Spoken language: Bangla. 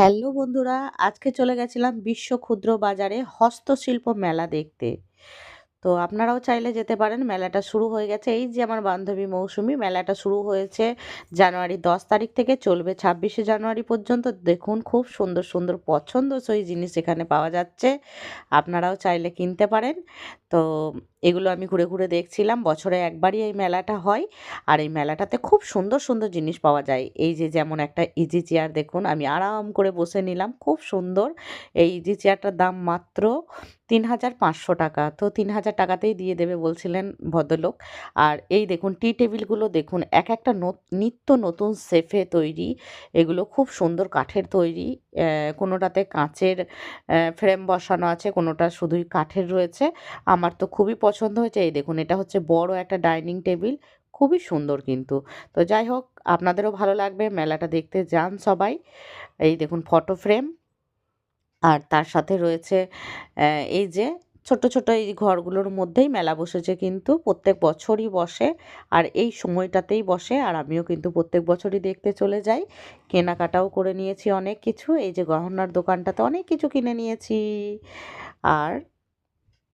হ্যালো বন্ধুরা, আজকে চলে গেছিলাম বিশ্ব ক্ষুদ্র বাজারে হস্তশিল্প মেলা দেখতে। তো আপনারাও চাইলে যেতে পারেন। মেলাটা শুরু হয়ে গেছে। এই যে আমার বান্ধবী মৌসুমী, মেলাটা শুরু হয়েছে জানুয়ারি 10 তারিখ থেকে, চলবে 26শে জানুয়ারি পর্যন্ত। দেখুন খুব সুন্দর সুন্দর পছন্দসই জিনিস এখানে পাওয়া যাচ্ছে। আপনারাও চাইলে কিনতে পারেন। তো এগুলো আমি ঘুরে ঘুরে দেখছিলাম। বছরে একবারই এই মেলাটা হয়। আর এই মেলাটাতে খুব সুন্দর সুন্দর জিনিস পাওয়া যায়। এই যে যেমন একটা ইজি চেয়ার দেখুন, আমি আরাম করে বসে নিলাম, খুব সুন্দর। এই ইজি চেয়ারটার দাম মাত্র ৩,৫০০ টাকা। তো ৩,০০০ টাকাতেই দিয়ে দেবে বলছিলেন ভদ্রলোক। আর এই দেখুন টি টেবিলগুলো দেখুন, এক একটা নিত্য নতুন শেফে তৈরি। এগুলো খুব সুন্দর কাঠের তৈরি। কোনোটাতে কাঁচের ফ্রেম বসানো আছে, কোনোটা শুধুই কাঠের রয়েছে। আমার তো খুবই পছন্দ হয়েছে। এই দেখুন, এটা হচ্ছে বড় একটা ডাইনিং টেবিল। খুবই সুন্দর কিন্তু। তো যাই হোক, আপনাদেরও ভালো লাগবে, মেলাটা দেখতে যান সবাই। এই দেখুন ফটো ফ্রেম, আর তার সাথে রয়েছে এই যে ছোট ছোট এই ঘরগুলোর মধ্যেই মেলা বসেছে, কিন্তু প্রত্যেক বছরই বসে। আর এই সময়টাতেই বসে, আর আমিও কিন্তু প্রত্যেক বছরই দেখতে চলে যাই। কেনাকাটাও করে নিয়েছি অনেক কিছু। এই যে গহনার দোকানটাতে অনেক কিছু কিনে নিয়েছি। আর